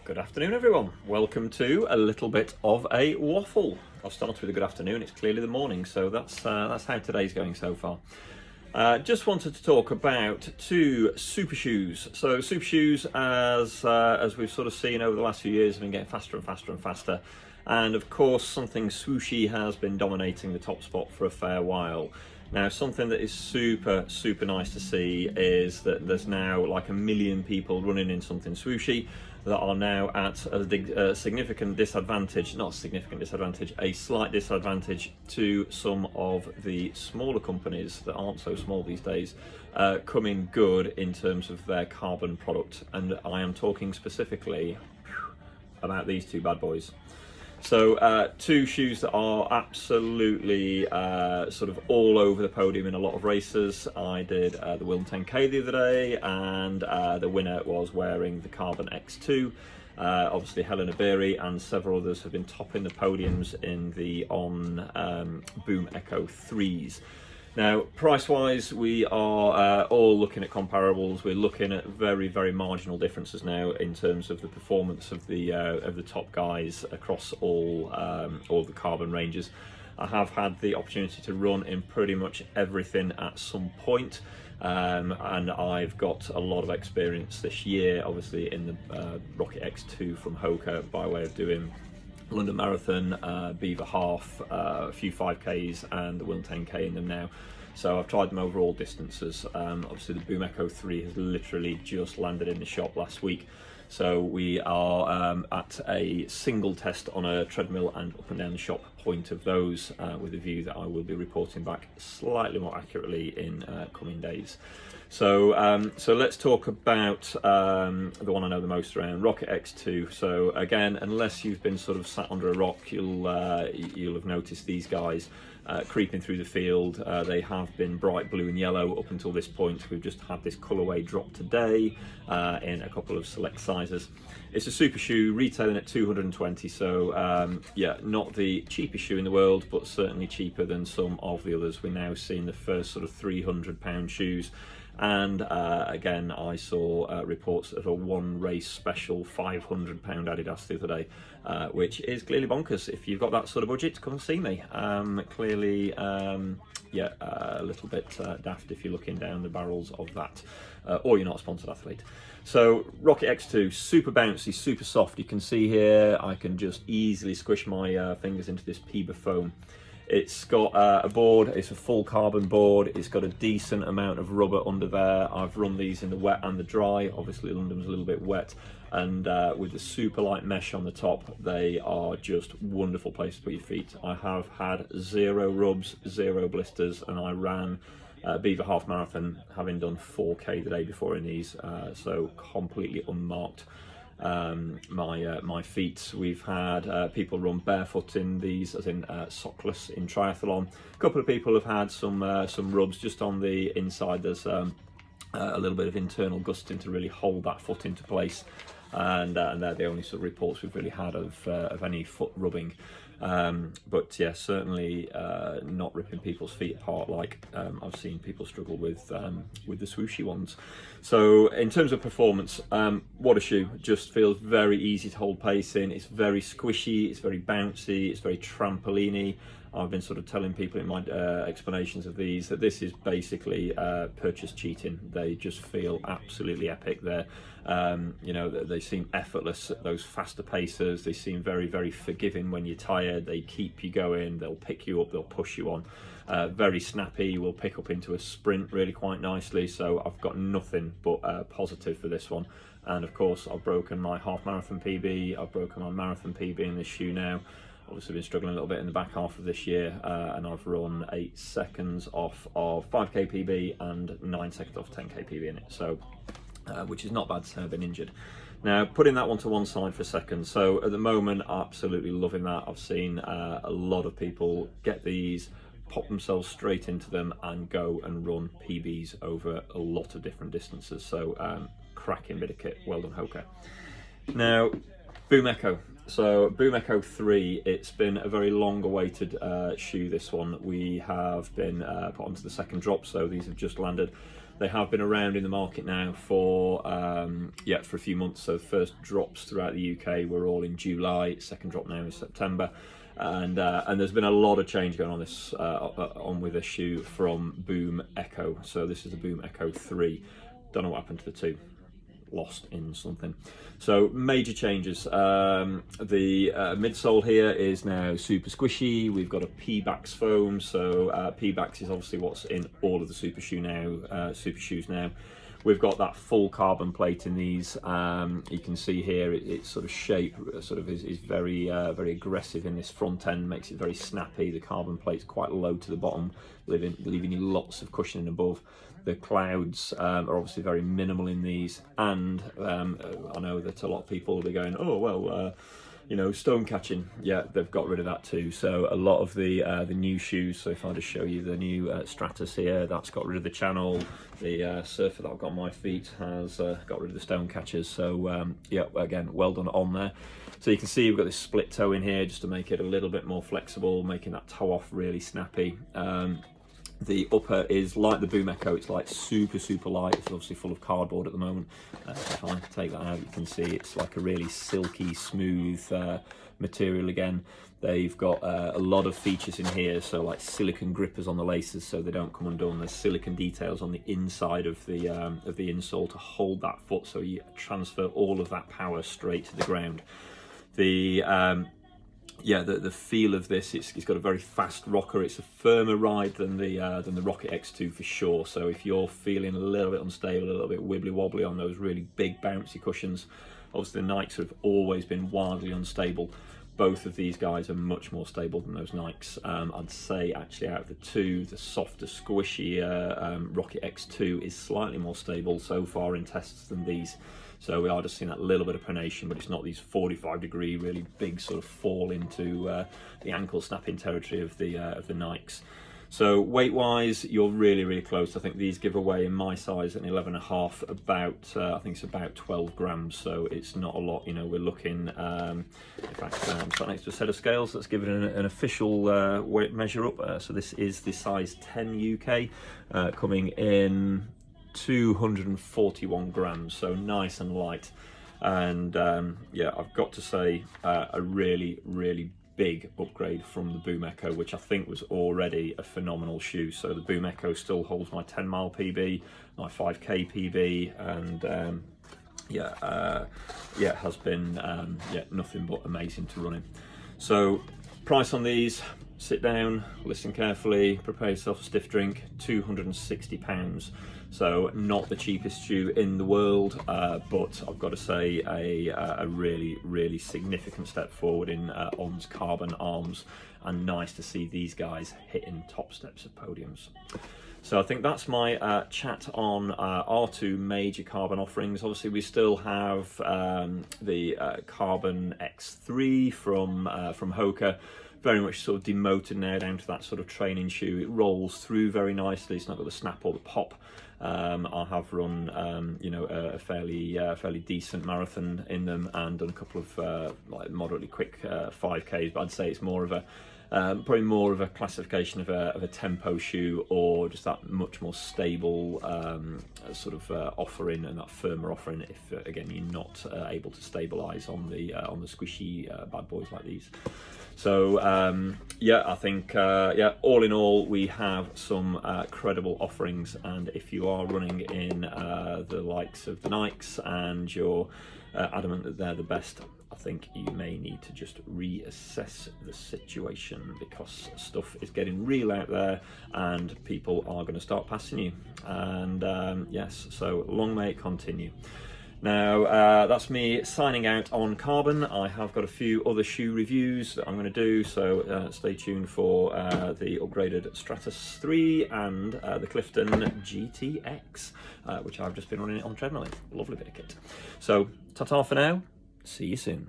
Good afternoon, everyone. Welcome to a little bit of a waffle. I'll start with a good afternoon. It's clearly the morning, so that's how today's going so far. Just wanted to talk about two super shoes. So super shoes, as we've sort of seen over the last few years, have been getting faster and faster and faster. And of course, something swooshy has been dominating the top spot for a fair while. Now, something that is super nice to see is that there's now like 1 million people running in something swooshy that are now at a significant disadvantage, not a significant disadvantage, a slight disadvantage to some of the smaller companies that aren't so small these days, coming good in terms of their carbon product. And I am talking specifically about these two bad boys. So two shoes that are absolutely sort of all over the podium in a lot of races. I did the Waffling 10K the other day, and the winner was wearing the Carbon X2. Obviously Helena Beery and several others have been topping the podiums in the Boom Echo 3s. Now, price-wise, we are all looking at comparables. We're looking at very marginal differences now in terms of the performance of the top guys across all the carbon ranges. I have had the opportunity to run in pretty much everything at some point, and I've got a lot of experience this year, obviously in the Rocket X2 from Hoka by way of doing London Marathon, Beaver Half, a few 5Ks and the Waffling 10K in them now. So I've tried them over all distances. Obviously the Boom Echo 3 has literally just landed in the shop last week. So we are at a single test on a treadmill and up and down the shop point of those, with a view that I will be reporting back slightly more accurately in coming days. So let's talk about the one I know the most around, Rocket X2. So again, unless you've been sort of sat under a rock, you'll have noticed these guys creeping through the field. They have been bright blue and yellow up until this point. We've just had this colourway drop today in a couple of select sizes. It's a super shoe, retailing at 220, so yeah, not the cheapest shoe in the world, but certainly cheaper than some of the others. We're now seeing the first sort of £300 shoes. And again, I saw reports of a one race special £500 Adidas the other day, which is clearly bonkers. If you've got that sort of budget, come and see me. Clearly, yeah, a little bit daft if you're looking down the barrels of that, or you're not a sponsored athlete. So Rocket X2, super bouncy, super soft. You can see here, I can just easily squish my fingers into this PEBA foam. It's got a board, it's a full carbon board, it's got a decent amount of rubber under there. I've run these in the wet and the dry. Obviously London's a little bit wet, and with the super light mesh on the top, they are just wonderful place to put your feet. I have had zero rubs, zero blisters, and I ran Beaver Half Marathon having done 4K the day before in these, so completely unmarked. My feet. We've had people run barefoot in these, as in sockless in triathlon. A couple of people have had some rubs just on the inside. There's a little bit of internal gusting to really hold that foot into place, and they're the only sort of reports we've really had of any foot rubbing. But yeah, certainly not ripping people's feet apart like I've seen people struggle with the swooshy ones. So in terms of performance, what a shoe. Just feels very easy to hold pace in. It's very squishy, it's very bouncy, it's very trampoline-y. I've been sort of telling people in my explanations of these that this is basically purchase cheating. They just feel absolutely epic. They're, you know, they seem effortless at those faster paces. They seem very forgiving when you're tired. They keep you going. They'll pick you up. They'll push you on. Very snappy. Will pick up into a sprint really quite nicely. So I've got nothing but positive for this one. And of course, I've broken my half marathon PB. I've broken my marathon PB in this shoe now. Obviously been struggling a little bit in the back half of this year, and I've run 8 seconds off of 5k PB and 9 seconds off 10k PB in it, so which is not bad to have been injured. Now, putting that one to one side for a second, so at the moment absolutely loving that. I've seen a lot of people get these, pop themselves straight into them and go and run PBs over a lot of different distances, so cracking bit of kit. Well done, Hoka. Now, Boom Echo. So Boom Echo 3, it's been a very long awaited shoe, this one. We have been put onto the second drop, so these have just landed. They have been around in the market now for for a few months. So first drops throughout the UK were all in July. Second drop now in September, and there's been a lot of change going on this on with this shoe from Boom Echo. So this is the Boom Echo 3. Don't know what happened to the 2. Lost in something. So major changes. The midsole here is now super squishy. We've got a P-Bax foam. So P-Bax is obviously what's in all of the super shoes now. We've got that full carbon plate in these. You can see here its sort of shape is very very aggressive in this front end, makes it very snappy. The carbon plate's quite low to the bottom, leaving you lots of cushioning above. The clouds are obviously very minimal in these, and I know that a lot of people will be going, oh well, you know, stone catching. Yeah, they've got rid of that too. So a lot of the new shoes. So if I just show you the new Stratus here, that's got rid of the channel. The Surfer that I've got on my feet has got rid of the stone catchers. So yeah, again, well done on there. So you can see we've got this split toe in here just to make it a little bit more flexible, making that toe off really snappy. The upper is like the Boom Echo, it's like super light. It's obviously full of cardboard at the moment. If I take that out, you can see it's like a really silky smooth material again. They've got a lot of features in here, so like silicone grippers on the laces so they don't come undone. There's silicone details on the inside of the insole to hold that foot, so you transfer all of that power straight to the ground. The feel of this, it's got a very fast rocker. It's a firmer ride than the Rocket X2 for sure. So if you're feeling a little bit unstable, a little bit wibbly wobbly on those really big bouncy cushions, obviously the Nikes have always been wildly unstable. Both of these guys are much more stable than those Nikes. I'd say actually out of the two, the softer, squishier Rocket X2 is slightly more stable so far in tests than these. So we are just seeing that little bit of pronation, but it's not these 45-degree, really big sort of fall into the ankle snapping territory of the Nikes. So weight-wise, you're really close. I think these give away in my size an 11.5, about I think it's about 12 grams. So it's not a lot. You know, we're looking. In fact, I'm sat next to a set of scales. Let's give it an official weight measure up. So this is the size 10 UK, coming in 241 grams, so nice and light. And yeah, I've got to say a really big upgrade from the Boom Echo, which I think was already a phenomenal shoe. So the Boom Echo still holds my 10-mile PB, my 5k PB, and it has been nothing but amazing to run in. So price on these, sit down, listen carefully, prepare yourself a stiff drink, £260. So not the cheapest shoe in the world, but I've got to say a really significant step forward in On's carbon arms, and nice to see these guys hitting top steps of podiums. So I think that's my chat on our two major carbon offerings. Obviously we still have the Carbon X3 from Hoka. Very much sort of demoted now down to that sort of training shoe. It rolls through very nicely. It's not got the snap or the pop. I have run a fairly decent marathon in them and done a couple of like moderately quick 5Ks, but I'd say it's more of a probably more of a classification of a tempo shoe, or just that much more stable sort of offering, and that firmer offering if again you're not able to stabilize on the squishy bad boys like these. So I think all in all we have some credible offerings, and if you are running in the likes of the Nikes and you're adamant that they're the best, I think you may need to just reassess the situation, because stuff is getting real out there and people are going to start passing you. And yes, so long may it continue. Now that's me signing out on Carbon. I have got a few other shoe reviews that I'm going to do, so stay tuned for the upgraded Stratus 3 and the Clifton GTX, which I've just been running on treadmill. Lovely bit of kit. So ta-ta for now, see you soon.